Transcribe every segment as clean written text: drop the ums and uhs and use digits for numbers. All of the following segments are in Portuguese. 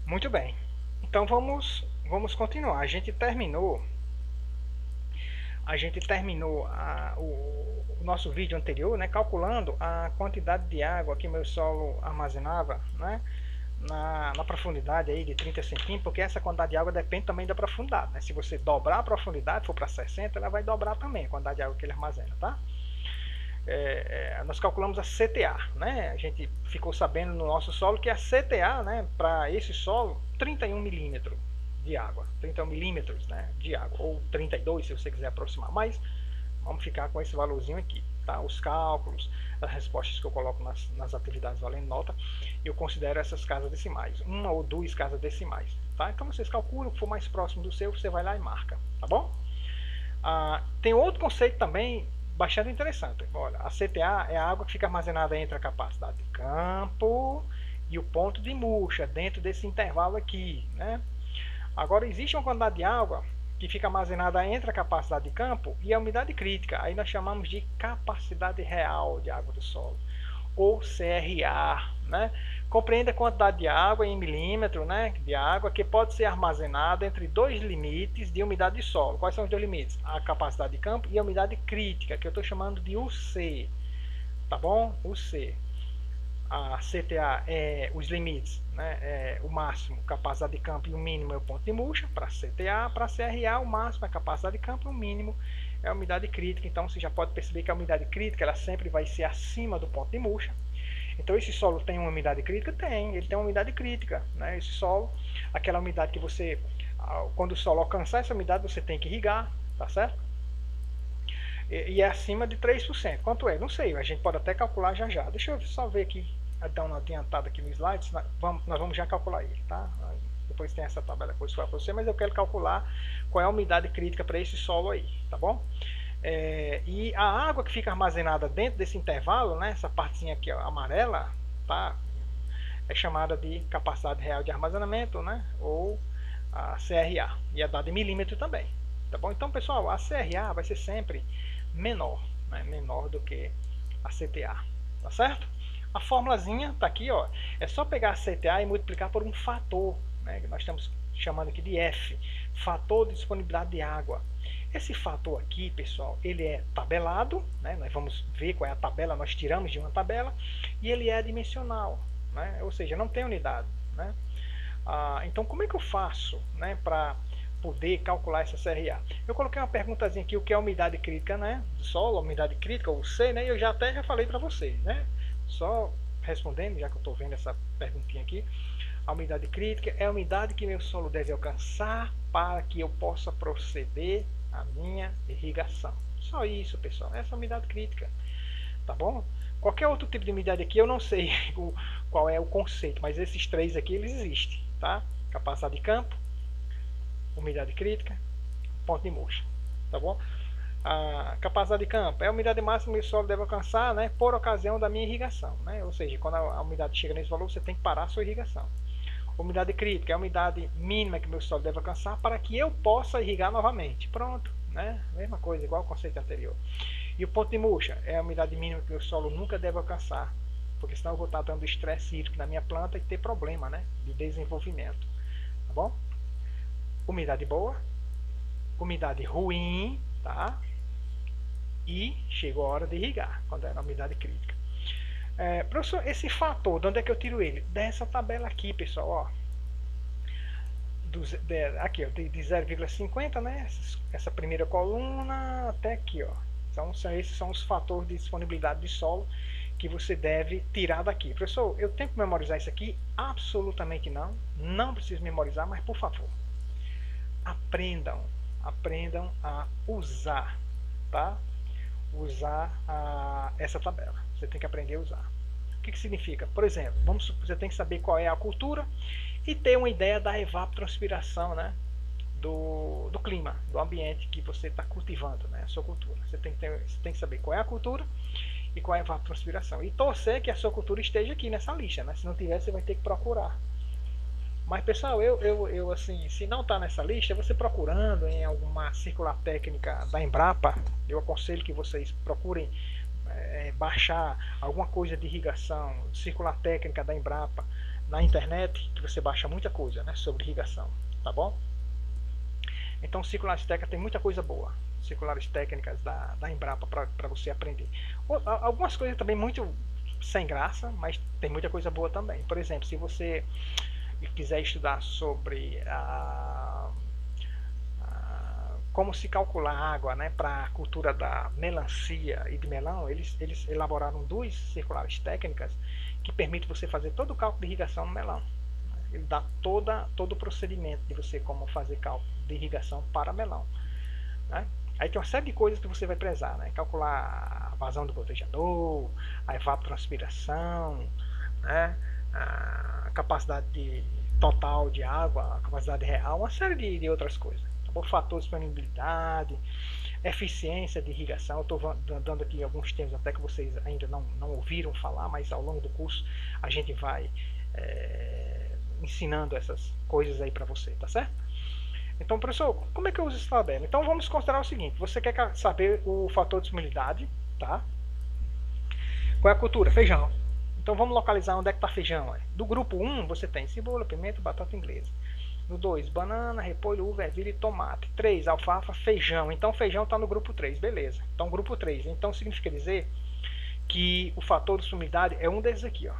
Muito bem. Então vamos continuar. A gente terminou o nosso vídeo anterior, né, calculando a quantidade de água que meu solo armazenava, né, na profundidade aí de 30 centímetros, porque essa quantidade de água depende também da profundidade, né? Se você dobrar a profundidade, for para 60, ela vai dobrar também a quantidade de água que ele armazena, tá? Nós calculamos a CTA, né? A gente ficou sabendo no nosso solo que a CTA, né, para esse solo, 31 milímetros de água, 31 milímetros, né, de água, ou 32 se você quiser aproximar, mas vamos ficar com esse valorzinho aqui, tá? Os cálculos, as respostas que eu coloco nas atividades valendo nota, eu considero essas casas decimais, uma ou duas casas decimais, tá? Então vocês calculam, o que for mais próximo do seu, você vai lá e marca, tá bom? Tem outro conceito também bastante interessante. Olha, a CTA é a água que fica armazenada entre a capacidade de campo e o ponto de murcha, dentro desse intervalo aqui, né? Agora, existe uma quantidade de água que fica armazenada entre a capacidade de campo e a umidade crítica. Aí nós chamamos de capacidade real de água do solo, ou CRA, né? Compreende a quantidade de água em milímetro, né, de água que pode ser armazenada entre dois limites de umidade de solo. Quais são os dois limites? A capacidade de campo e a umidade crítica, que eu estou chamando de UC, tá bom? UC. A CTA é os limites, né, é o máximo, capacidade de campo, e o mínimo é o ponto de murcha. Para CTA, para CRA, o máximo é a capacidade de campo e o mínimo é a umidade crítica. Então você já pode perceber que a umidade crítica ela sempre vai ser acima do ponto de murcha. Então esse solo tem uma umidade crítica? Tem, ele tem uma umidade crítica, né? Esse solo, aquela umidade que você, quando o solo alcançar essa umidade, você tem que irrigar, tá certo? E é acima de 3%. Quanto é? Não sei, a gente pode até calcular já já. Deixa eu só ver aqui, dar uma adiantada aqui no slide, nós vamos já calcular ele, tá? Depois tem essa tabela que eu vou explicar para você, mas eu quero calcular qual é a umidade crítica para esse solo aí, tá bom? E a água que fica armazenada dentro desse intervalo, né, essa partezinha aqui ó, amarela, tá, é chamada de capacidade real de armazenamento, né, ou a CRA, e é dada em milímetro também, tá bom? Então, pessoal, a CRA vai ser sempre menor, né, menor do que a CTA, tá certo? A formulazinha tá aqui, ó, é só pegar a CTA e multiplicar por um fator, né, que nós estamos chamando aqui de F, fator de disponibilidade de água. Esse fator aqui, pessoal, ele é tabelado, né? Nós vamos ver qual é a tabela, nós tiramos de uma tabela, e ele é dimensional, né? Ou seja, não tem unidade, né? Então, como é que eu faço, né, para poder calcular essa CRA? Eu coloquei uma perguntazinha aqui, o que é a umidade crítica, né, do solo, a umidade crítica, ou C, né, e eu já falei para vocês, né? Só respondendo, já que eu estou vendo essa perguntinha aqui, a umidade crítica é a umidade que meu solo deve alcançar para que eu possa proceder à minha irrigação. Só isso, pessoal. Essa é a umidade crítica. Tá bom? Qualquer outro tipo de umidade aqui, eu não sei qual é o conceito, mas esses três aqui, eles existem. Tá? Capacidade de campo, umidade crítica, ponto de murcha. Tá bom? A capacidade de campo é a umidade máxima que o solo deve alcançar, né, por ocasião da minha irrigação. Né? Ou seja, quando a umidade chega nesse valor, você tem que parar a sua irrigação. Umidade crítica é a umidade mínima que meu solo deve alcançar para que eu possa irrigar novamente. Pronto, né? Mesma coisa, igual ao conceito anterior. E o ponto de murcha é a umidade mínima que meu solo nunca deve alcançar, porque senão eu vou estar dando estresse hídrico na minha planta e ter problema, né, de desenvolvimento. Tá bom? Umidade boa, umidade ruim, tá? E chegou a hora de irrigar, quando é na umidade crítica. Professor, esse fator, de onde é que eu tiro ele? Dessa tabela aqui, pessoal, ó. Aqui, ó, de 0,50, né? Essa primeira coluna até aqui, ó. Então, esses são os fatores de disponibilidade de solo que você deve tirar daqui. Professor, eu tenho que memorizar isso aqui? Absolutamente não. Não preciso memorizar, mas por favor, aprendam a usar, tá? Usar essa tabela. Você tem que aprender a usar. O que significa? Por exemplo, você tem que saber qual é a cultura e ter uma ideia da evapotranspiração, né, do clima, do ambiente que você está cultivando, né, a sua cultura. Você tem que saber qual é a cultura e qual é a evapotranspiração. E torcer que a sua cultura esteja aqui nessa lista, né? Se não tiver, você vai ter que procurar. Mas, pessoal, eu assim, se não está nessa lista, você procurando em alguma circular técnica da Embrapa, eu aconselho que vocês procurem baixar alguma coisa de irrigação, circular técnica da Embrapa, na internet, que você baixa muita coisa, né, sobre irrigação, tá bom? Então, Circulares Técnicas tem muita coisa boa. Circulares Técnicas da Embrapa para você aprender. Algumas coisas também muito sem graça, mas tem muita coisa boa também. Por exemplo, se você quiser estudar sobre como se calcular água, né, para a cultura da melancia e de melão, eles elaboraram 2 circulares técnicas que permitem você fazer todo o cálculo de irrigação no melão. Ele dá todo o procedimento de você como fazer cálculo de irrigação para melão, né? Aí tem uma série de coisas que você vai prezar, né? Calcular a vazão do gotejador, a evapotranspiração, né? A capacidade total de água, a capacidade real, uma série de outras coisas. O fator de disponibilidade, eficiência de irrigação. Eu estou dando aqui alguns termos até que vocês ainda não ouviram falar, mas ao longo do curso a gente vai ensinando essas coisas aí para você, tá certo? Então, professor, como é que eu uso essa tabela? Então vamos considerar o seguinte: você quer saber o fator de disponibilidade, tá? Qual é a cultura? Feijão. Então vamos localizar onde é que está feijão. Do grupo 1 você tem cebola, pimenta, batata inglesa. No 2, banana, repolho, uva, ervilha e tomate. 3, alfafa, feijão. Então feijão está no grupo 3, beleza. Então grupo 3. Então significa dizer que o fator de disponibilidade é um desses aqui, ó.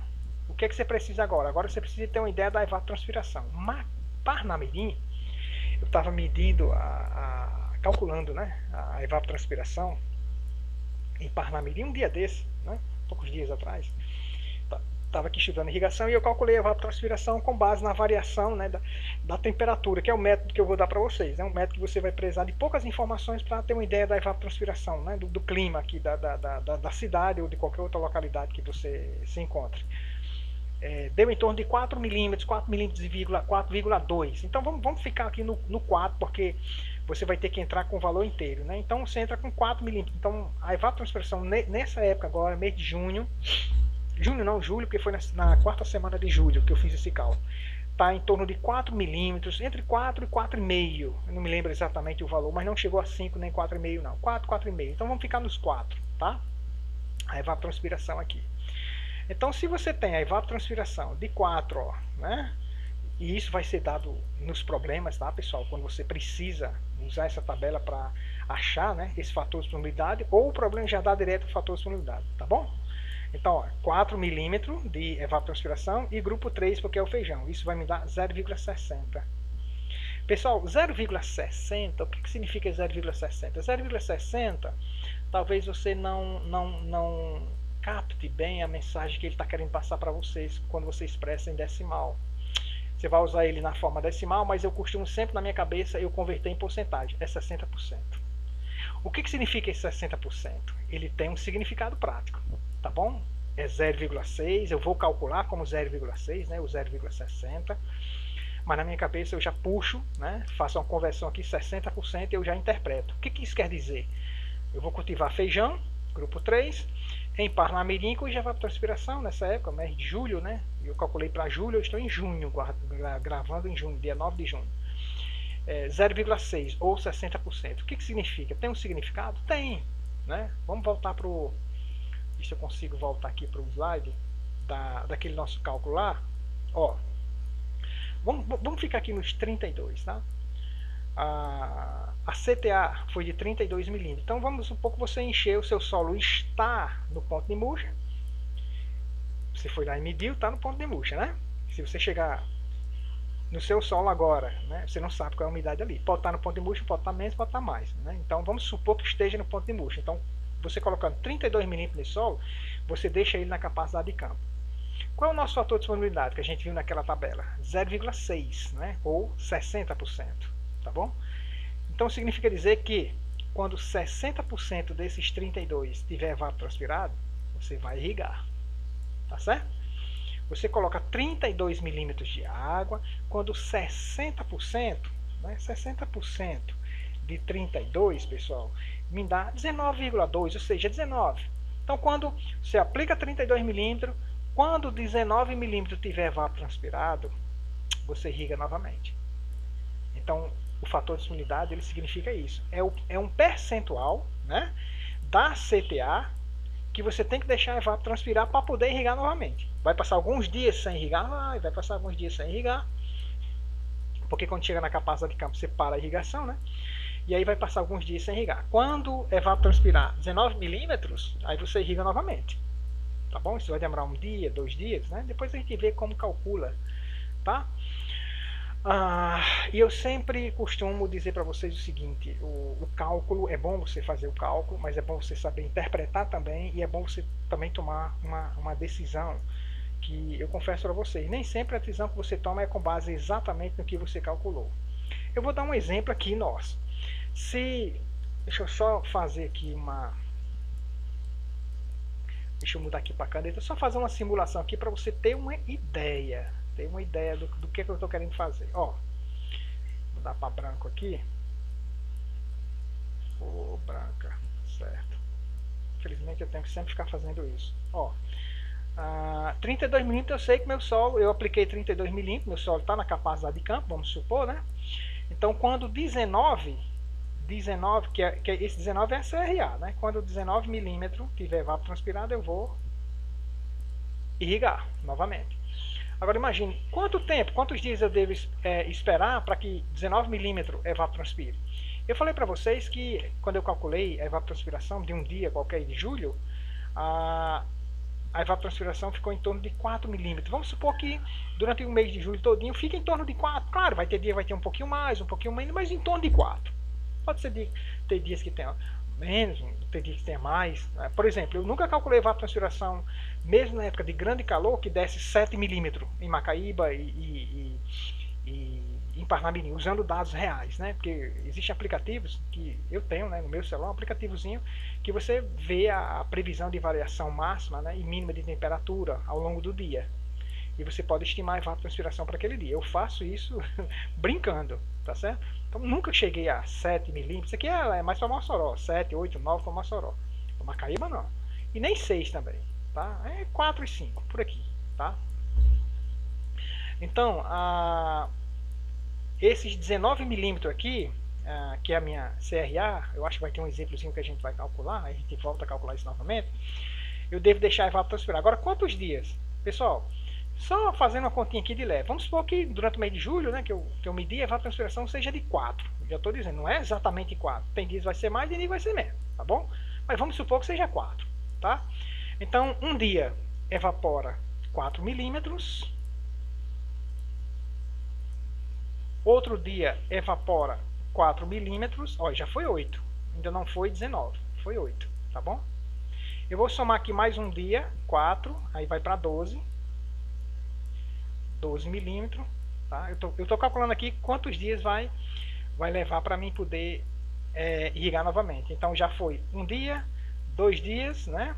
O que é que você precisa agora? Agora você precisa ter uma ideia da evapotranspiração. Parnamirim, eu estava medindo, calculando, né, a evapotranspiração em Parnamirim um dia desse, né, poucos dias atrás. Estava aqui estudando irrigação e eu calculei a evapotranspiração com base na variação, né, da temperatura, que é o método que eu vou dar para vocês. É um método que você vai precisar de poucas informações para ter uma ideia da evapotranspiração, né, do clima aqui da cidade ou de qualquer outra localidade que você se encontre. Deu em torno de 4 milímetros, 4 milímetros e 4,2. Então vamos ficar aqui no 4, porque você vai ter que entrar com o valor inteiro, né? Então você entra com 4 milímetros. Então a evapotranspiração nessa época agora, mês de julho, porque foi na quarta semana de julho que eu fiz esse cálculo, está em torno de 4 milímetros, entre 4 e 4,5. Eu não me lembro exatamente o valor, mas não chegou a 5 nem 4,5 não. 4, 4,5. Então vamos ficar nos 4, tá? A evapotranspiração aqui. Então, se você tem a evapotranspiração de 4, ó, né? E isso vai ser dado nos problemas, tá, pessoal? Quando você precisa usar essa tabela para achar, né, esse fator de disponibilidade, ou o problema já dá direto o fator de disponibilidade, tá bom? Então, ó, 4 milímetros de evapotranspiração e grupo 3, porque é o feijão. Isso vai me dar 0,60. Pessoal, 0,60, o que significa 0,60? 0,60, talvez você não capte bem a mensagem que ele está querendo passar para vocês quando você expressa em decimal. Você vai usar ele na forma decimal, mas eu costumo sempre, na minha cabeça, eu converter em porcentagem. É 60%. O que significa esse 60%? Ele tem um significado prático, tá bom? É 0,6, eu vou calcular como 0,6, né, o 0,60, mas na minha cabeça eu já puxo, né, faço uma conversão aqui, 60%, e eu já interpreto. O que isso quer dizer? Eu vou cultivar feijão, grupo 3, em Parnamirim com evapotranspiração nessa época, mês de julho, né? Eu calculei para julho, eu estou em junho, gravando em junho, dia 9 de junho. 0,6 ou 60%. O que significa? Tem um significado? Tem, né? Vamos voltar para o... Deixa eu consigo voltar aqui para o slide daquele nosso cálculo lá. Ó, vamos ficar aqui nos 32, tá? A CTA foi de 32 milímetros. Então vamos supor que você encheu o seu solo, está no ponto de murcha. Você foi lá e mediu, está no ponto de murcha, né? Se você chegar no seu solo agora, né, você não sabe qual é a umidade ali. Pode estar no ponto de murcha, pode estar menos, pode estar mais, né? Então vamos supor que esteja no ponto de murcha. Então você colocando 32 milímetros de solo, você deixa ele na capacidade de campo. Qual é o nosso fator de disponibilidade que a gente viu naquela tabela? 0,6, né? Ou 60%, tá bom? Então significa dizer que quando 60% desses 32 estiver evapotranspirado, você vai irrigar, tá certo? Você coloca 32 milímetros de água, quando 60%, né, 60% de 32, pessoal, me dá 19,2, ou seja, 19. Então quando você aplica 32 milímetros, quando 19 milímetros estiver evapotranspirado, você irriga novamente. Então o fator de disponibilidade, ele significa isso. É um percentual, né, da CTA que você tem que deixar evapotranspirar para poder irrigar novamente. Vai passar alguns dias sem irrigar, vai passar alguns dias sem irrigar, porque quando chega na capacidade de campo você para a irrigação, né? E aí vai passar alguns dias sem irrigar. Quando evapotranspirar 19 milímetros, aí você irriga novamente. Tá bom? Isso vai demorar um dia, 2 dias, né? Depois a gente vê como calcula, tá? E eu sempre costumo dizer para vocês o seguinte: o cálculo, é bom você fazer o cálculo, mas é bom você saber interpretar também, e é bom você também tomar uma decisão, que eu confesso para vocês, nem sempre a decisão que você toma é com base exatamente no que você calculou. Eu vou dar um exemplo aqui nosso. Deixa eu só fazer aqui deixa eu mudar aqui para a caneta, só fazer uma simulação aqui para você ter uma ideia. Do que eu estou querendo fazer. Ó, vou mudar para branco aqui. Branca, certo. Infelizmente eu tenho que sempre ficar fazendo isso. Ó, 32 milímetros eu sei que meu solo, eu apliquei 32 milímetros, meu solo está na capacidade de campo, vamos supor, né? Então quando 19, que esse 19 é a CRA, né? Quando 19 milímetros tiver evapotranspirado, eu vou irrigar novamente. Agora imagine, quantos dias eu devo esperar para que 19 milímetros evapotranspire? Eu falei para vocês que quando eu calculei a evapotranspiração de um dia qualquer de julho, a evapotranspiração ficou em torno de 4 milímetros. Vamos supor que durante o mês de julho todinho fica em torno de 4. Claro, vai ter um pouquinho mais, um pouquinho menos, mas em torno de 4. Pode ser ter dias que tenha menos, ter dias que tenha mais. Por exemplo, eu nunca calculei evapotranspiração, mesmo na época de grande calor, que desse 7 milímetros em Macaíba e em Parnamirim, usando dados reais, né? Porque existem aplicativos que eu tenho, né, no meu celular, um aplicativozinho que você vê a previsão de variação máxima, né, e mínima de temperatura ao longo do dia. E você pode estimar a evapotranspiração para aquele dia. Eu faço isso brincando, tá certo? Então nunca cheguei a 7 milímetros. Isso aqui é mais para Mossoró, 7, 8, 9 para Mossoró. Para Macaíba não. E nem 6 também, tá? É 4 e 5, por aqui, tá? Então, esses 19 milímetros aqui, que é a minha CRA, eu acho que vai ter um exemplozinho que a gente vai calcular, a gente volta a calcular isso novamente. Eu devo deixar a evapotranspirar. Agora, quantos dias? Pessoal, só fazendo uma continha aqui de leve. Vamos supor que durante o mês de julho, né, que eu medi, a evapotranspiração seja de 4. Já estou dizendo, não é exatamente 4. Tem dias que vai ser mais e dias vai ser menos, tá bom? Mas vamos supor que seja 4, tá? Então, um dia evapora 4 milímetros. Outro dia evapora 4 milímetros. Ó, já foi 8. Ainda não foi 19. Foi 8, tá bom? Eu vou somar aqui mais um dia, 4. Aí vai para 12. 12 milímetros. Tá? Eu estou calculando aqui quantos dias vai levar para mim poder irrigar novamente. Então já foi um dia, 2 dias, né?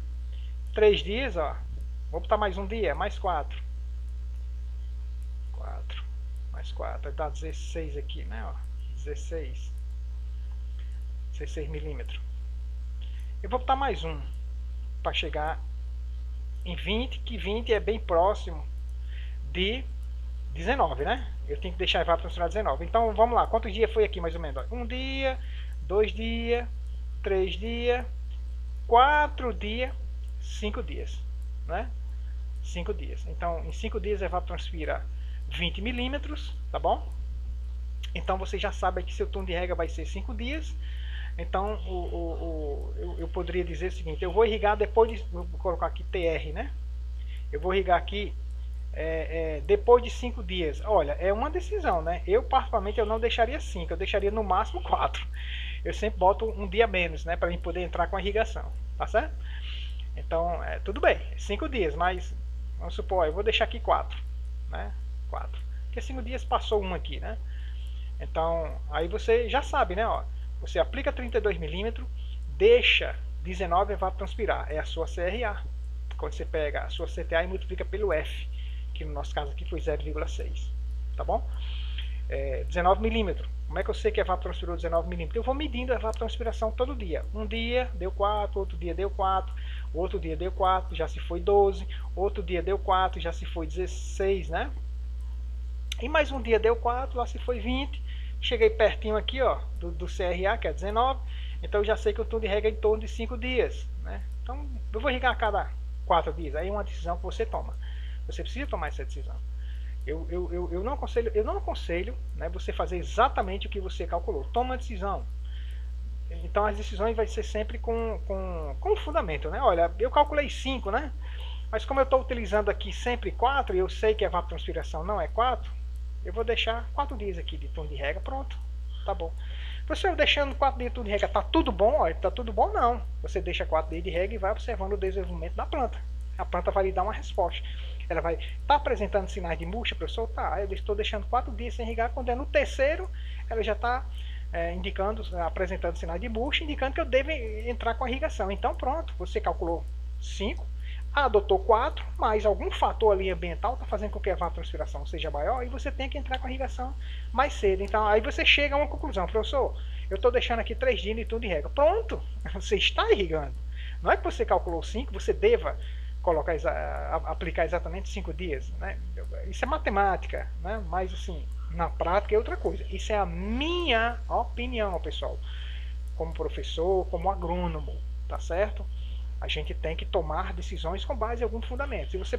3 dias, ó. Vou botar mais um dia, mais 4. 4. Mais 4, dá 16 aqui, né? Ó, 16 milímetros. Eu vou botar mais um para chegar em 20, que 20 é bem próximo de 19, né? Eu tenho que deixar a evapotranspirar 19. Então vamos lá, quantos dias foi aqui mais ou menos? Um dia, 2 dias, 3 dias, 4 dias, 5 dias, né? 5 dias. Então em 5 dias a evapotranspira 20 milímetros, tá bom? Então você já sabe que seu turno de rega vai ser 5 dias. Então eu poderia dizer o seguinte: eu vou irrigar depois de, vou colocar aqui TR, né? Eu vou irrigar aqui depois de 5 dias. Olha, é uma decisão, né? Eu particularmente eu não deixaria 5, eu deixaria no máximo 4. Eu sempre boto um dia menos, né, para a gente poder entrar com a irrigação, tá certo? Então tudo bem, 5 dias, mas vamos supor, eu vou deixar aqui 4, né? 4. Porque 5 dias passou um aqui, né? Então, aí você já sabe, né? Ó, você aplica 32 milímetros, deixa 19 evapotranspirar. É a sua CRA. Quando você pega a sua CTA e multiplica pelo F, que no nosso caso aqui foi 0,6. Tá bom? 19 milímetros. Como é que eu sei que evapotranspirou 19 milímetros? Eu vou medindo a evapotranspiração todo dia. Um dia deu 4, outro dia deu 4, outro dia deu 4, já se foi 12, outro dia deu 4, já se foi 16, né? E mais um dia deu 4, lá se foi 20. Cheguei pertinho aqui, ó, do CRA, que é 19. Então eu já sei que o turno de rega é em torno de 5 dias, né? Então eu vou irrigar a cada 4 dias. Aí é uma decisão que você toma. Você precisa tomar essa decisão. Eu não aconselho, né, você fazer exatamente o que você calculou. Toma a decisão. Então as decisões vai ser sempre com fundamento, né? Olha, eu calculei 5, né? Mas como eu estou utilizando aqui sempre 4 e eu sei que a evapotranspiração não é 4, eu vou deixar 4 dias aqui de turno de rega, pronto, tá bom. Você deixando 4 dias de turno de rega, tá tudo bom? Olha, tá tudo bom não. Você deixa 4 dias de rega e vai observando o desenvolvimento da planta. A planta vai lhe dar uma resposta. Ela vai estar apresentando sinais de murcha, professor? Tá, eu estou deixando 4 dias sem irrigar, quando é no terceiro, ela já está indicando, apresentando sinais de murcha, indicando que eu devo entrar com a irrigação. Então pronto, você calculou 5, adotou 4, mas algum fator ali ambiental está fazendo com que a evapotranspiração seja maior e você tem que entrar com a irrigação mais cedo. Então aí você chega a uma conclusão, professor, eu estou deixando aqui 3 dias de turno de rega. Pronto, você está irrigando. Não é que você calculou 5, você deva aplicar exatamente 5 dias. Né? Isso é matemática, né? Mas assim, na prática é outra coisa. Isso é a minha opinião, pessoal. Como professor, como agrônomo, tá certo? A gente tem que tomar decisões com base em algum fundamento. Se você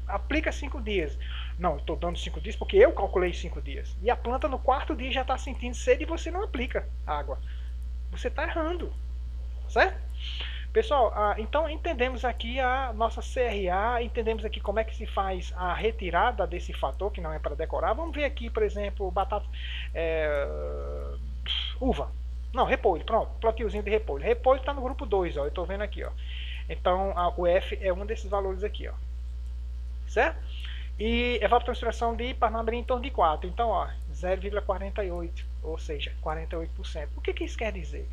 aplica 5 dias, não, eu estou dando 5 dias porque eu calculei 5 dias. E a planta no 4º dia já está sentindo sede e você não aplica água. Você está errando, certo? Pessoal, então entendemos aqui a nossa CRA, entendemos aqui como é que se faz a retirada desse fator, que não é para decorar. Vamos ver aqui, por exemplo, batata, uva. Não, repolho, pronto, plantiozinho de repolho. Repolho está no grupo 2, ó, eu estou vendo aqui, ó. Então, o F é um desses valores aqui, ó. Certo? E evapotranspiração de Parnamirim em torno de 4. Então, ó, 0,48, ou seja, 48%. O que isso quer dizer?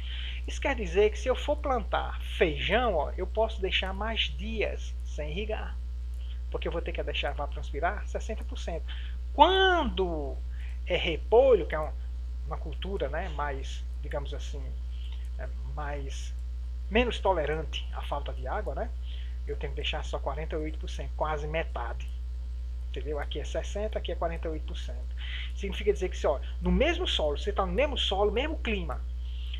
Isso quer dizer que se eu for plantar feijão, ó, eu posso deixar mais dias sem irrigar. Porque eu vou ter que deixar evapotranspirar 60%. Quando é repolho, que é uma cultura, né, mais, digamos assim, menos tolerante à falta de água, né? Eu tenho que deixar só 48%, quase metade. Entendeu? Aqui é 60%, aqui é 48%. Significa dizer que, se, ó, no mesmo solo, você está no mesmo solo, mesmo clima.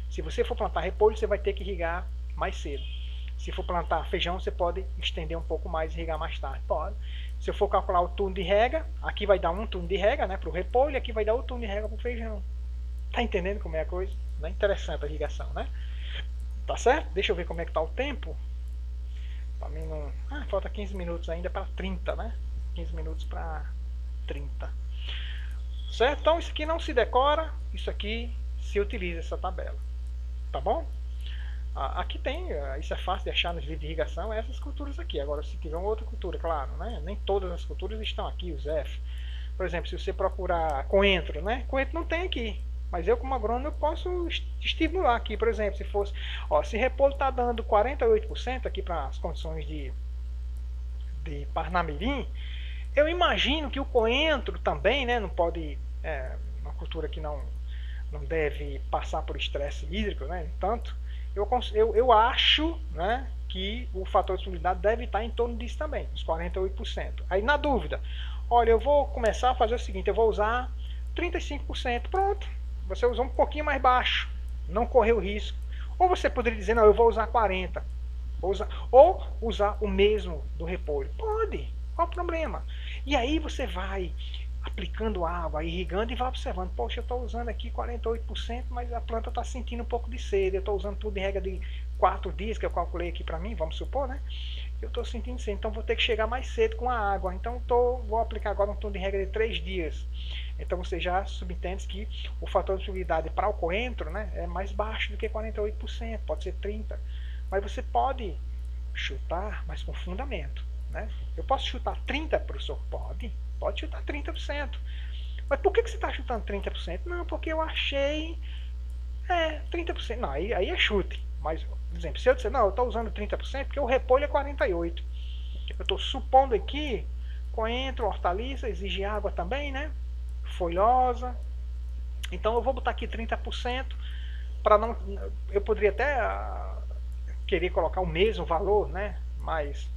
Se você for plantar repolho, você vai ter que irrigar mais cedo. Se for plantar feijão, você pode estender um pouco mais e irrigar mais tarde. Pode. Se eu for calcular o turno de rega, aqui vai dar um turno de rega, né, para o repolho, aqui vai dar outro turno de rega para o feijão. Tá entendendo como é a coisa? Né? Interessante a irrigação, né? Tá certo? Deixa eu ver como é que tá o tempo. Para mim não... falta 15 minutos ainda para 30, né? 15 minutos para 30. Certo? Então isso aqui não se decora, isso aqui se utiliza essa tabela. Tá bom? Aqui tem, isso é fácil de achar nos livros de irrigação, essas culturas aqui. Agora, se tiver uma outra cultura, claro, né? Nem todas as culturas estão aqui, os F. Por exemplo, se você procurar coentro, né? Coentro não tem aqui. Mas eu, como agrônomo, eu posso estimular aqui, por exemplo, se fosse... Ó, se repolho está dando 48% aqui para as condições de Parnamirim, eu imagino que o coentro também, né, não pode... uma cultura que não deve passar por estresse hídrico, né, tanto... Eu acho, né, que o fator de solubilidade deve estar em torno disso também, uns 48%. Aí, na dúvida, olha, eu vou começar a fazer o seguinte, eu vou usar 35%, pronto. Você usou um pouquinho mais baixo, não correu risco. Ou você poderia dizer, não, eu vou usar 40%. Ou usar o mesmo do repolho. Pode, qual o problema? E aí você vai aplicando água, irrigando e vai observando. Poxa, eu estou usando aqui 48%, mas a planta está sentindo um pouco de sede. Eu estou usando tudo em regra de 4 dias, que eu calculei aqui para mim, vamos supor, né? Eu estou sentindo sede, então vou ter que chegar mais cedo com a água. Então vou aplicar agora um turno de regra de 3 dias. Então você já subentende que o fator de solubilidade para o coentro, né, é mais baixo do que 48%, pode ser 30%. Mas você pode chutar, mas com fundamento. Né? Eu posso chutar 30%, professor? Pode chutar 30%. Mas por que você está chutando 30%? Não, porque eu achei 30%. Não, aí é chute. Mas, por exemplo, se eu disser, não, eu estou usando 30% porque o repolho é 48%. Eu estou supondo aqui, coentro, hortaliça, exige água também, né? Folhosa. Então eu vou botar aqui 30% para não... Eu poderia até querer colocar o mesmo valor, né? Mas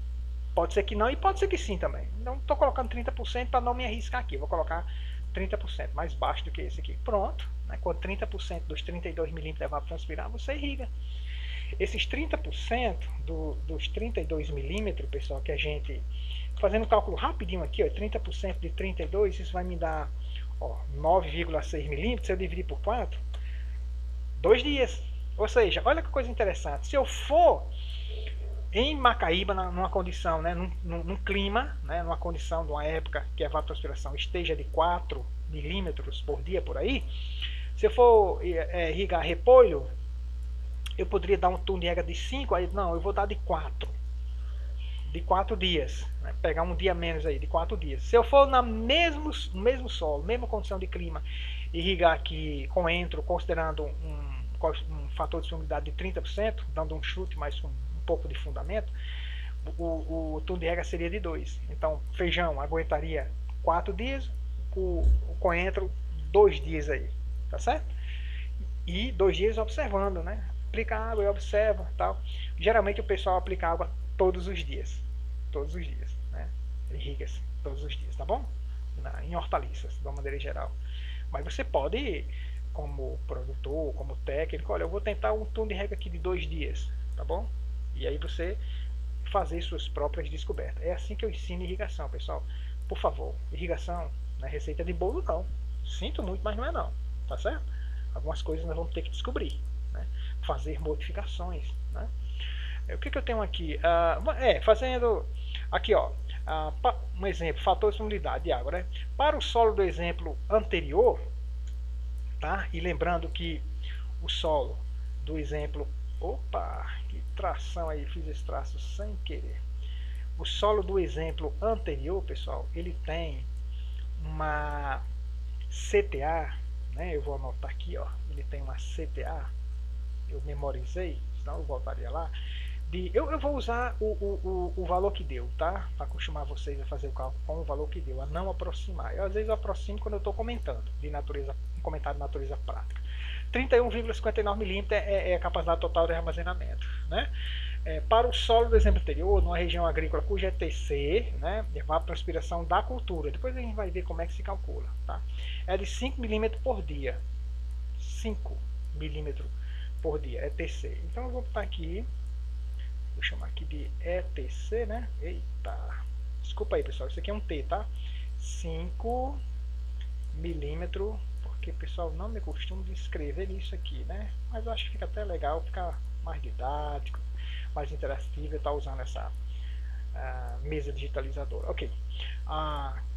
pode ser que não e pode ser que sim também. Então estou colocando 30% para não me arriscar aqui. Vou colocar 30%, mais baixo do que esse aqui. Pronto, né? Com 30% dos 32 milímetros de evapotranspirar, você irriga. Esses 30% dos 32 milímetros, pessoal, que a gente, fazendo um cálculo rapidinho aqui, ó, 30% de 32, isso vai me dar 9,6 milímetros. Se eu dividir por 4, 2 dias. Ou seja, olha que coisa interessante. Se eu for em Macaíba, numa condição, né, num clima, né, numa condição de uma época que a evapotranspiração esteja de 4 milímetros por dia por aí, se eu for irrigar repolho, eu poderia dar um turno de rega de 5, aí não, eu vou dar de 4 dias, né? Pegar um dia menos aí, de 4 dias. Se eu for no mesmo solo, mesma condição de clima, irrigar aqui com entro, considerando um fator de disponibilidade de 30%, dando um chute mais com um pouco de fundamento, o turno de rega seria de 2. Então, feijão aguentaria 4 dias, o coentro 2 dias aí, tá certo? E 2 dias observando, né? Aplica água e observa, tal. Geralmente o pessoal aplica água todos os dias, né? Irriga-se todos os dias, tá bom? Em hortaliças, de uma maneira geral. Mas você pode, como produtor, como técnico, olha, eu vou tentar um turno de rega aqui de 2 dias, tá bom? E aí você fazer suas próprias descobertas. É assim que eu ensino irrigação, pessoal. Por favor, irrigação não é receita de bolo, não. Sinto muito, mas não é não, tá certo? Algumas coisas nós vamos ter que descobrir, né? Fazer modificações, né? O que eu tenho aqui? Fazendo aqui, ó, um exemplo, fator de disponibilidade de água, né? Para o solo do exemplo anterior, tá? E lembrando que o solo do exemplo, opa, que tração aí, fiz esse traço sem querer. O solo do exemplo anterior, pessoal, ele tem uma CTA, né? Eu vou anotar aqui, ó, ele tem uma CTA, eu memorizei, senão eu voltaria lá. Eu vou usar o valor que deu, tá? Para acostumar vocês a fazer o cálculo com o valor que deu, a não aproximar. Às vezes eu aproximo quando eu estou comentando, um comentário de natureza prática. 31,59 milímetros é a capacidade total de armazenamento, né? Para o solo do exemplo anterior, numa região agrícola cuja ETC, né, evapotranspiração da cultura, depois a gente vai ver como é que se calcula, tá? É de 5 milímetros por dia. 5 milímetros por dia, ETC. Então eu vou botar aqui, vou chamar aqui de ETC, né? Eita, desculpa aí, pessoal, isso aqui é um T, tá? 5 milímetros, porque pessoal não me costumo de escrever isso aqui, né? Mas eu acho que fica até legal, fica mais didático, mais interativo, eu estar usando essa mesa digitalizadora. Ok.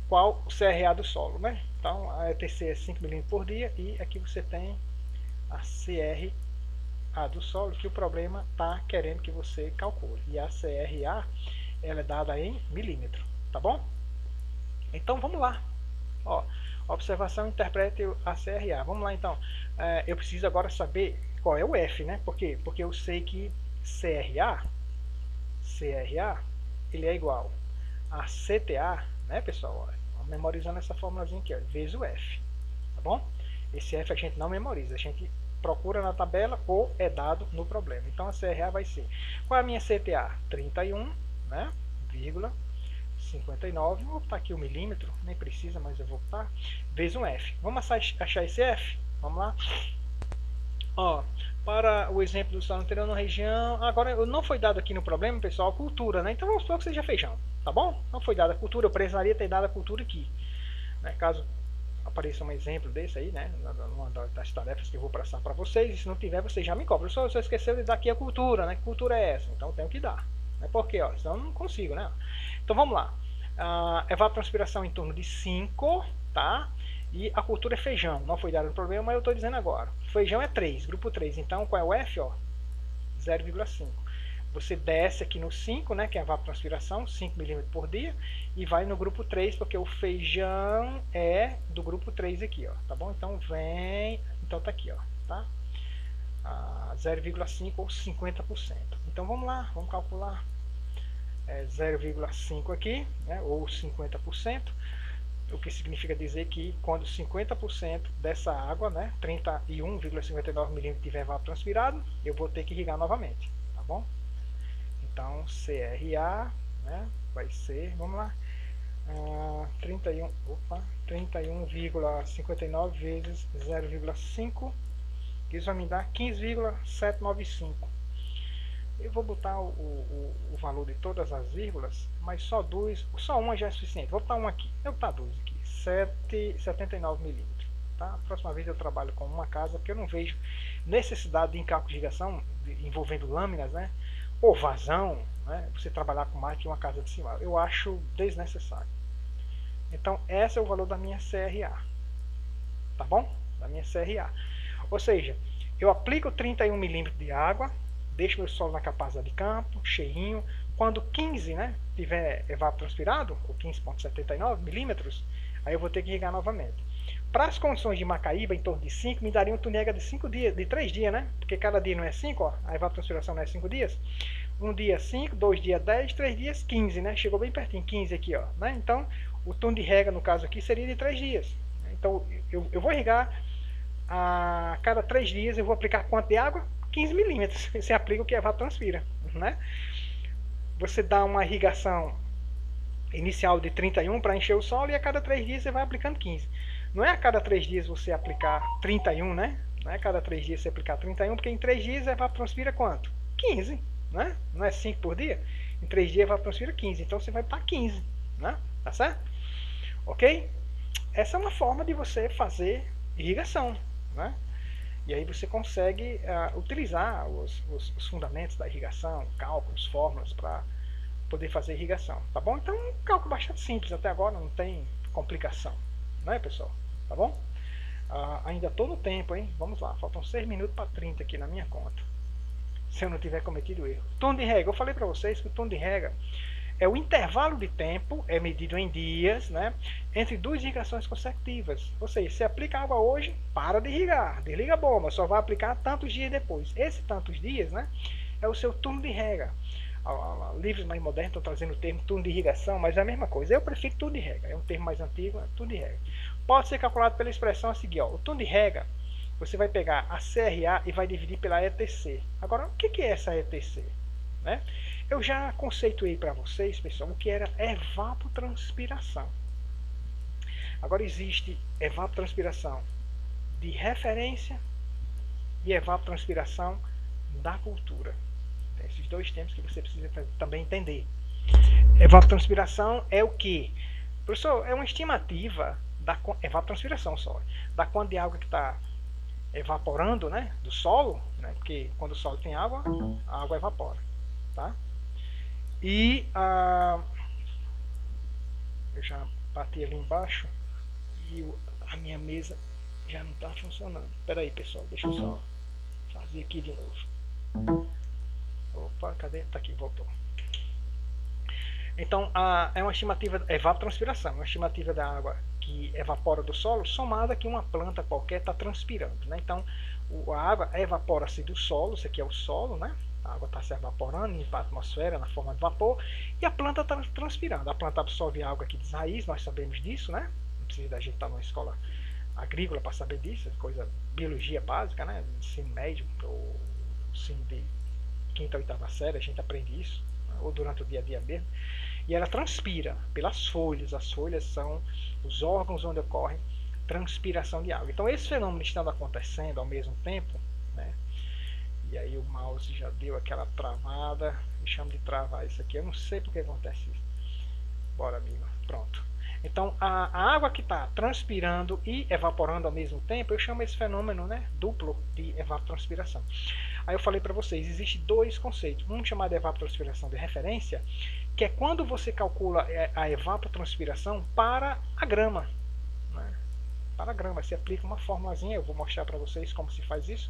Qual o CRA do solo, né? Então a ETC é 5 milímetros por dia e aqui você tem a CRA do solo, que o problema está querendo que você calcule. E a CRA ela é dada em milímetro, tá bom? Então vamos lá. Ó, observação, interprete a CRA. Vamos lá então. Eu preciso agora saber qual é o F, né? Por quê? Porque eu sei que CRA ele é igual a CTA, né, pessoal? Ó, memorizando essa formulazinha aqui, ó, vezes o F, tá bom? Esse F a gente não memoriza, a gente procura na tabela ou é dado no problema. Então a CRA vai ser, qual é a minha CTA? 31, né, vírgula 59, vou botar aqui o milímetro, nem precisa, mas eu vou botar, vezes um F. Vamos achar esse F? Vamos lá. Ó, para o exemplo do solo anterior na região, agora não foi dado aqui no problema, pessoal, a cultura, né? Então vamos supor que seja feijão, tá bom? Não foi dada a cultura, eu precisaria ter dado a cultura aqui, né? Caso apareça um exemplo desse aí, né? Numa das tarefas que eu vou passar para vocês, e se não tiver, vocês já me cobram. Só esqueceu de dar aqui a cultura, né? Que cultura é essa? Então eu tenho que dar, né? Porque, ó, senão eu não consigo, né? Então vamos lá. Evapotranspiração em torno de 5, tá? E a cultura é feijão, não foi dado no problema, mas eu estou dizendo agora. Feijão é 3, grupo 3. Então, qual é o F? 0,5. Você desce aqui no 5, né, que é a evapotranspiração, 5 milímetros por dia, e vai no grupo 3, porque o feijão é do grupo 3 aqui, ó, tá bom? Então, vem... Então, tá aqui, ó, tá? 0,5 ou 50%. Então, vamos lá, vamos calcular. 0,5 aqui, né, ou 50%. O que significa dizer que quando 50% dessa água, né, 31,59 milímetros tiver evapotranspirado, eu vou ter que irrigar novamente, tá bom? Então CRA, né, vai ser, vamos lá, 31,59 vezes 0,5, isso vai me dar 15,795. Eu vou botar o valor de todas as vírgulas, mas só uma já é suficiente. Vou botar uma aqui, eu vou botar duas aqui, 79 milímetros. Tá? A próxima vez eu trabalho com uma casa, porque eu não vejo necessidade de cálculo de irrigação envolvendo lâminas, né? Ou vazão, né? Você trabalhar com mais que uma casa de cima. Eu acho desnecessário. Então, esse é o valor da minha CRA. Tá bom? Da minha CRA. Ou seja, eu aplico 31 milímetros de água, deixo meu solo na capacidade de campo, cheinho. Quando 15, né, tiver evapotranspirado, ou 15,79 milímetros, aí eu vou ter que irrigar novamente. Para as condições de Macaíba, em torno de 5, me daria um tunega de 5 dias, de 3 dias, né? Porque cada dia não é 5, ó, a evapotranspiração não é 5 dias. Um dia 5, 2 dias 10, 3 dias 15, né? Chegou bem pertinho, 15 aqui, ó, né? Então, o turno de rega, no caso aqui, seria de 3 dias. Então, eu vou irrigar a cada 3 dias, eu vou aplicar quanto de água? 15 milímetros. Você aplica o que evapotranspira, né? Você dá uma irrigação inicial de 31 para encher o solo e a cada 3 dias você vai aplicando 15. Não é a cada 3 dias você aplicar 31, né? Não é a cada 3 dias você aplicar 31, porque em 3 dias evapotranspira quanto? 15, né? Não é 5 por dia? Em 3 dias evapotranspira 15, então você vai para 15, né? Tá certo? Ok? Essa é uma forma de você fazer irrigação, né? E aí você consegue utilizar os fundamentos da irrigação, cálculos, fórmulas para poder fazer irrigação, tá bom? Então, um cálculo bastante simples, até agora não tem complicação, né, pessoal? Tá bom? Ainda estou no tempo, hein? Vamos lá, faltam 6 minutos para 30 aqui na minha conta, se eu não tiver cometido erro. Turno de rega, eu falei para vocês que o turno de rega é o intervalo de tempo, é medido em dias, né, entre duas irrigações consecutivas. Ou seja, você aplica água hoje, para de irrigar, desliga a bomba, só vai aplicar tantos dias depois. Esse tantos dias, né, é o seu turno de rega. Livros mais modernos estão trazendo o termo turno de irrigação, mas é a mesma coisa. Eu prefiro turno de rega, é um termo mais antigo, é turno de rega. Pode ser calculado pela expressão a seguir, ó, o turno de rega, você vai pegar a CRA e vai dividir pela ETC. Agora, o que é essa ETC? Né? Eu já conceituei para vocês, pessoal, o que era evapotranspiração. Agora existe evapotranspiração de referência e evapotranspiração da cultura. Tem esses dois termos que você precisa também entender. Evapotranspiração é o que? Professor, é uma estimativa da evapotranspiração só, da quantidade de água que está evaporando, né, do solo, né, porque quando o solo tem água, a água evapora. Tá? E eu já bati ali embaixo e a minha mesa já não está funcionando. Espera aí, pessoal, deixa eu só fazer aqui de novo. Opa, cadê? Tá aqui, voltou. Então, é uma estimativa de evapotranspiração, uma estimativa da água que evapora do solo, somada que uma planta qualquer está transpirando. Né? Então, a água evapora-se do solo, isso aqui é o solo, né? A água está se evaporando, indo para a atmosfera na forma de vapor, e a planta está transpirando. A planta absorve a água aqui das raízes, nós sabemos disso, né? Não precisa da gente estar numa escola agrícola para saber disso, coisa biologia básica, né? Ensino médio, ou ensino de quinta ou oitava série, a gente aprende isso, né? Ou durante o dia a dia mesmo. E ela transpira pelas folhas. As folhas são os órgãos onde ocorre transpiração de água. Então, esse fenômeno estando acontecendo ao mesmo tempo, né? E aí o mouse já deu aquela travada. Me chamo de travar isso aqui. Eu não sei porque acontece isso. Bora, amigo. Pronto. Então, a água que está transpirando e evaporando ao mesmo tempo, eu chamo esse fenômeno, né, duplo de evapotranspiração. Aí eu falei para vocês, existem dois conceitos. Um chamado de evapotranspiração de referência, que é quando você calcula a evapotranspiração para a grama. Né? Para a grama, você aplica uma formulazinha, eu vou mostrar para vocês como se faz isso.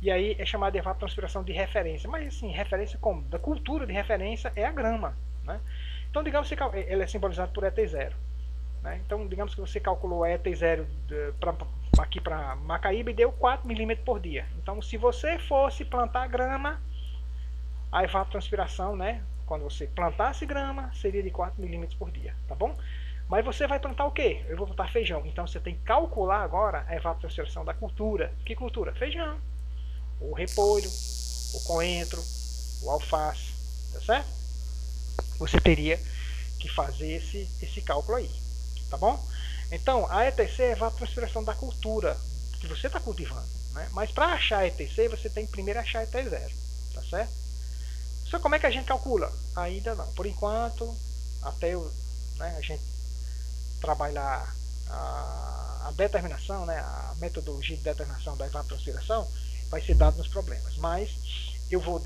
E aí é chamado de evapotranspiração de referência. Mas assim, referência como? Da cultura de referência é a grama. Né? Então, digamos que ele é simbolizado por ET0. Né? Então, digamos que você calculou a ET0 aqui para Macaíba e deu 4 milímetros por dia. Então, se você fosse plantar grama, a evapotranspiração, né, quando você plantasse grama, seria de 4 milímetros por dia. Tá bom? Mas você vai plantar o quê? Eu vou plantar feijão. Então, você tem que calcular agora a evapotranspiração da cultura. Que cultura? Feijão. O repolho, o coentro, o alface. Tá certo? Você teria que fazer esse cálculo aí, tá bom? Então, a ETC é a evapotranspiração da cultura que você está cultivando, né? Mas para achar a ETC, você tem que primeiro achar a ET0, tá certo? Só como é que a gente calcula? Ainda não. Por enquanto, até a gente trabalhar a determinação, né, a metodologia de determinação da evapotranspiração, vai ser dado nos problemas. Mas eu vou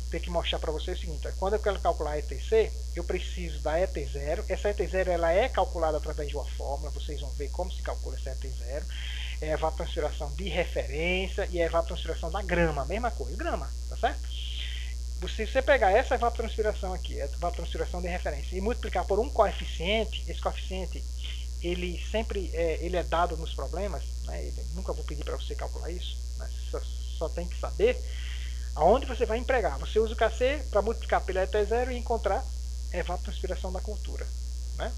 ter que mostrar para vocês o seguinte: quando eu quero calcular a ETC, eu preciso da ET0. Essa ET0 ela é calculada através de uma fórmula, vocês vão ver como se calcula essa ET0. É a evapotranspiração de referência e a evapotranspiração da grama, mesma coisa, grama, tá certo? Se você pegar essa evapotranspiração aqui, a evapotranspiração de referência, e multiplicar por um coeficiente, esse coeficiente ele sempre ele é dado nos problemas, né? Nunca vou pedir para você calcular isso, né? Só tem que saber aonde você vai empregar. Você usa o KC para multiplicar pela ET0 e encontrar a evapotranspiração da cultura, né?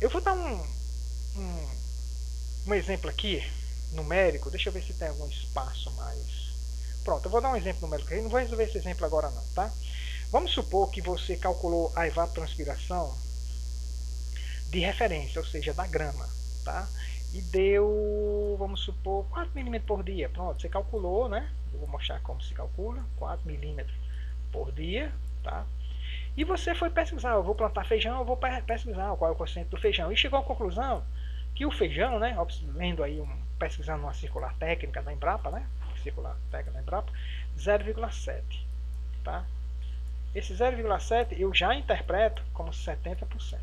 Eu vou dar um exemplo aqui numérico. Deixa eu ver se tem algum espaço mais. Pronto, eu vou dar um exemplo numérico. Eu não vou resolver esse exemplo agora não, tá? Vamos supor que você calculou a evapotranspiração de referência, ou seja, da grama, tá? E deu, vamos supor, 4 milímetros por dia. Pronto, você calculou, né? Eu vou mostrar como se calcula, 4 milímetros por dia, tá? E você foi pesquisar, eu vou plantar feijão, eu vou pesquisar qual é o coeficiente do feijão. E chegou à conclusão que o feijão, né, lendo aí, pesquisando uma circular técnica da Embrapa, né? Circular técnica da Embrapa, 0,7, tá? Esse 0,7 eu já interpreto como 70%.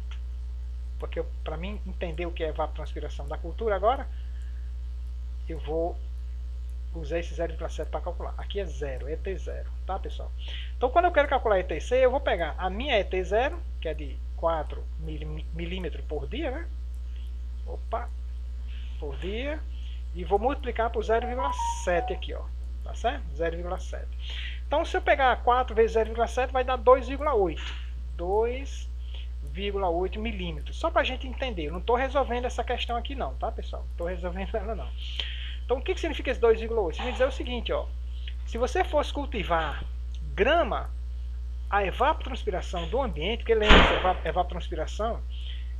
Porque para mim entender o que é evapotranspiração da cultura agora, eu vou usar esse 0,7 para calcular. Aqui é 0, ET0, tá, pessoal? Então, quando eu quero calcular ETC, eu vou pegar a minha ET0, que é de 4 milímetros por dia, né? Opa, por dia. E vou multiplicar por 0,7 aqui, ó. Tá certo? 0,7. Então, se eu pegar 4 vezes 0,7, vai dar 2,8. 2,8 milímetros. Só para a gente entender. Eu não estou resolvendo essa questão aqui não, tá, pessoal? Não estou resolvendo ela não. Então, o que significa esse 2,8? Significa dizer o seguinte, ó. Se você fosse cultivar grama, a evapotranspiração do ambiente, porque lembra, evapotranspiração,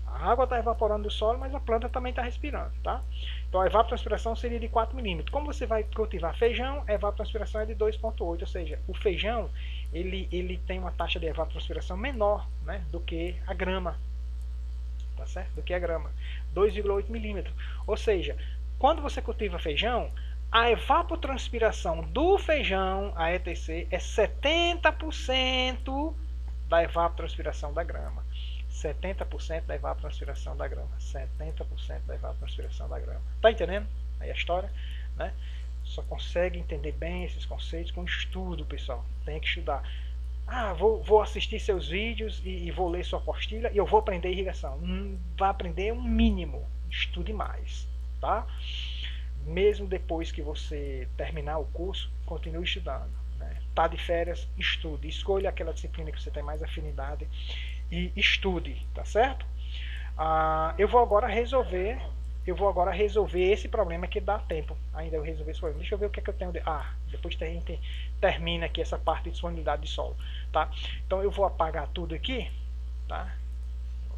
a água está evaporando do solo, mas a planta também está respirando, tá? Então a evapotranspiração seria de 4 milímetros. Como você vai cultivar feijão, a evapotranspiração é de 2,8, ou seja, o feijão ele tem uma taxa de evapotranspiração menor, né, do que a grama, tá certo? Do que a grama, 2,8 milímetros. Ou seja, quando você cultiva feijão, a evapotranspiração do feijão, a ETC, é 70% da evapotranspiração da grama. 70% da evapotranspiração da grama. 70% da evapotranspiração da grama. Tá entendendo aí a história, né? Só consegue entender bem esses conceitos com estudo, pessoal. Tem que estudar. Vou assistir seus vídeos e vou ler sua apostila e eu vou aprender irrigação. Vai aprender um mínimo. Estude mais, tá? Mesmo depois que você terminar o curso, continue estudando, né? Tá de férias, estude. Escolha aquela disciplina que você tem mais afinidade e estude, tá certo? Eu vou agora resolver esse problema que dá tempo ainda eu resolver esse problema. Deixa eu ver o que é que eu tenho depois a gente termina aqui essa parte de disponibilidade de solo, tá? Então eu vou apagar tudo aqui, tá? Vou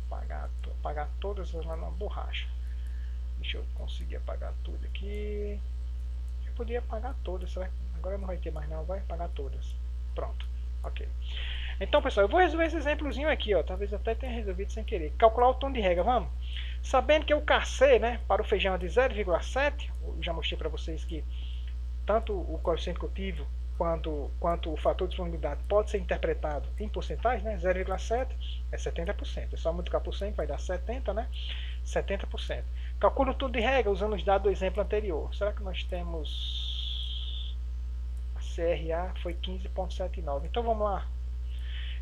apagar todas lá na borracha. Deixa eu conseguir apagar tudo aqui. Eu podia apagar todas, será? Agora não vai ter mais não, vai apagar todas. Pronto, ok. Então, pessoal, eu vou resolver esse exemplozinho aqui, ó. Talvez até tenha resolvido sem querer. Calcular o tom de rega, vamos? Sabendo que o KC, né, para o feijão é de 0,7, eu já mostrei para vocês que tanto o coeficiente cultivo quanto o fator de disponibilidade pode ser interpretado em porcentagem, né? 0,7 é 70%. É só multiplicar por 100 que vai dar 70, né? 70%. Calcula o tom de rega usando os dados do exemplo anterior. Será que nós temos... A CRA foi 15,79. Então vamos lá.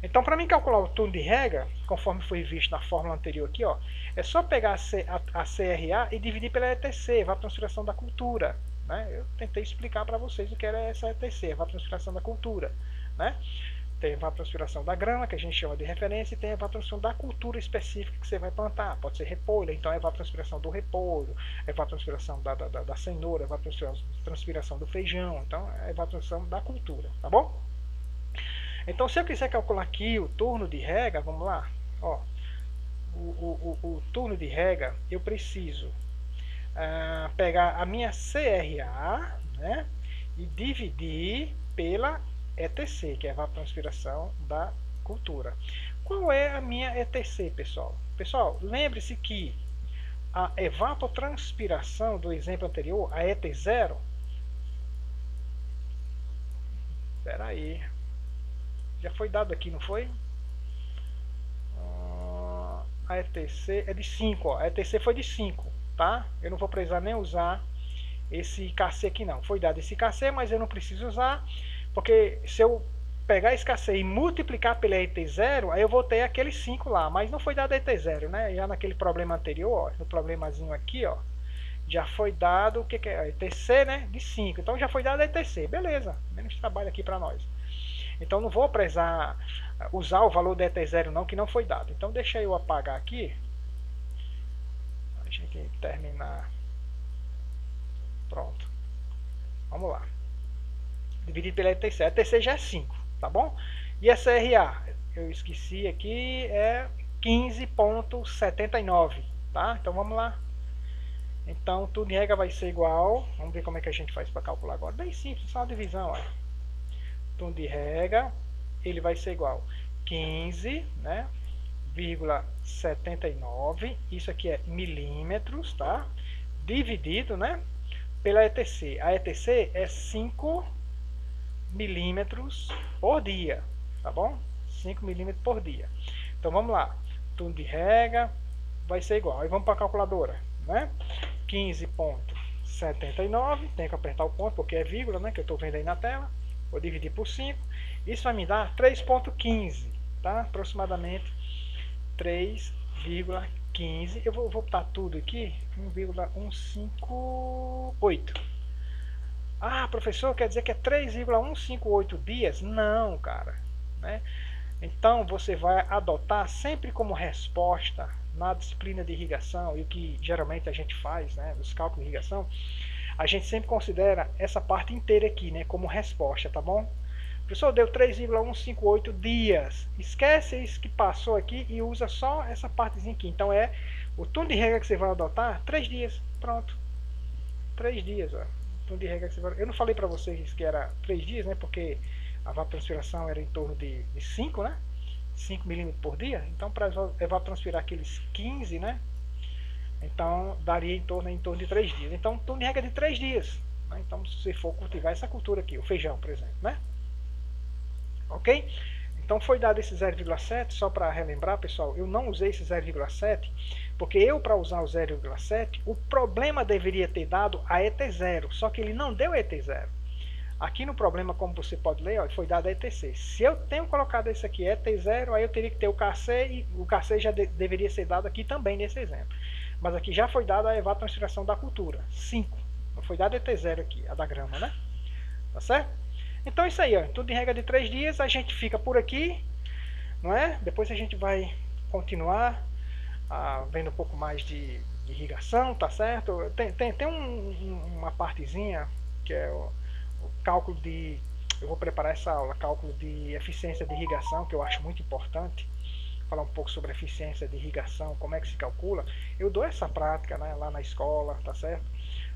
Então, para mim calcular o turno de rega, conforme foi visto na fórmula anterior aqui, ó, é só pegar a CRA e dividir pela ETC, evapotranspiração da cultura, né? Eu tentei explicar para vocês o que era essa ETC, evapotranspiração da cultura, né? Tem a evapotranspiração da grama, que a gente chama de referência, e tem a evapotranspiração da cultura específica que você vai plantar. Pode ser repolho, então a evapotranspiração do repolho, a evapotranspiração da cenoura, a evapotranspiração do feijão, então a evapotranspiração da cultura, tá bom? Então, se eu quiser calcular aqui o turno de rega, vamos lá, ó, o turno de rega, eu preciso pegar a minha CRA, né, e dividir pela ETC, que é a evapotranspiração da cultura. Qual é a minha ETC, pessoal? Pessoal, lembre-se que a evapotranspiração do exemplo anterior, a ET0, espera aí, já foi dado aqui, não foi? A ETC é de 5, ó. A ETC foi de 5, tá? Eu não vou precisar nem usar esse KC aqui não. Foi dado esse KC, mas eu não preciso usar, porque se eu pegar esse KC e multiplicar pela ET0, aí eu vou ter aquele 5 lá, mas não foi dado ET0, né? Já naquele problema anterior, ó, no problemazinho aqui, ó, já foi dado o que é a ETC, né? De 5. Então já foi dado a ETC, beleza? Menos trabalho aqui para nós. Então não vou precisar usar o valor da ET0 não, que não foi dado. Então deixa eu apagar aqui. A gente terminar. Pronto. Vamos lá. Dividir pela ETC. A ETC já é 5, tá bom? E a CRA, eu esqueci aqui, é 15,79, tá? Então vamos lá. Então tudo em regra vai ser igual. Vamos ver como é que a gente faz para calcular agora. Bem simples, só uma divisão, olha. Turno de rega, ele vai ser igual 15, né, 0,79, isso aqui é milímetros, tá? Dividido, né, pela ETC. A ETC é 5 milímetros por dia, tá bom? 5 milímetros por dia. Então vamos lá, turno de rega vai ser igual. Aí vamos para a calculadora, né? 15,79, tem que apertar o ponto porque é vírgula, né, que eu estou vendo aí na tela. Vou dividir por 5. Isso vai me dar 3,15, tá? Aproximadamente 3,15. Eu vou botar tudo aqui, 1,158. Ah, professor, quer dizer que é 3,158 dias? Não, cara, né? Então você vai adotar sempre como resposta na disciplina de irrigação, e o que geralmente a gente faz, né, nos cálculos de irrigação, a gente sempre considera essa parte inteira aqui, né, como resposta, tá bom? O professor deu 3,158 dias. Esquece isso que passou aqui e usa só essa partezinha aqui. Então é o turno de rega que você vai adotar, 3 dias. Pronto. 3 dias, ó. O turno de rega que você vai... Eu não falei para vocês que era 3 dias, né, porque a evapotranspiração era em torno de 5, né? 5 milímetros por dia. Então para evapotranspirar aqueles 15, né? Então daria em torno de 3 dias. Então turno de rega de 3 dias, né? Então se você for cultivar essa cultura aqui, o feijão, por exemplo, né? Ok? Então foi dado esse 0,7, só para relembrar, pessoal, eu não usei esse 0,7, porque eu, para usar o 0,7, o problema deveria ter dado a ET0, só que ele não deu ET0. Aqui no problema, como você pode ler, ó, foi dado a ETC. Se eu tenho colocado esse aqui, ET0, aí eu teria que ter o KC, e o KC já deveria ser dado aqui também nesse exemplo. Mas aqui já foi dada a evapotranspiração da cultura, 5. Não foi dado ET0 aqui, a da grama, né? Tá certo? Então é isso aí, ó, tudo em regra de 3 dias, a gente fica por aqui, não é? Depois a gente vai continuar vendo um pouco mais de irrigação, tá certo? Tem uma partezinha que é o cálculo de... Eu vou preparar essa aula, cálculo de eficiência de irrigação, que eu acho muito importante. Falar um pouco sobre eficiência de irrigação, como é que se calcula. Eu dou essa prática, né, lá na escola, tá certo?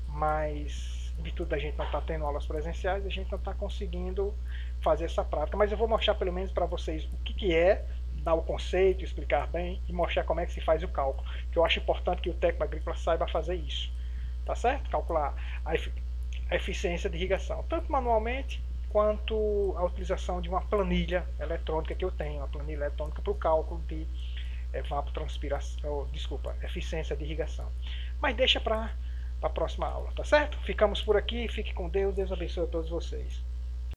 Mas, em virtude da gente não estar tendo aulas presenciais, a gente não está conseguindo fazer essa prática. Mas eu vou mostrar pelo menos para vocês o que é, dar o conceito, explicar bem e mostrar como é que se faz o cálculo. Que eu acho importante que o técnico agrícola saiba fazer isso, tá certo? Calcular a eficiência de irrigação, tanto manualmente quanto a utilização de uma planilha eletrônica que eu tenho, uma planilha eletrônica para o cálculo de evapotranspiração, eficiência de irrigação. Mas deixa para a próxima aula, tá certo? Ficamos por aqui, fique com Deus, Deus abençoe a todos vocês.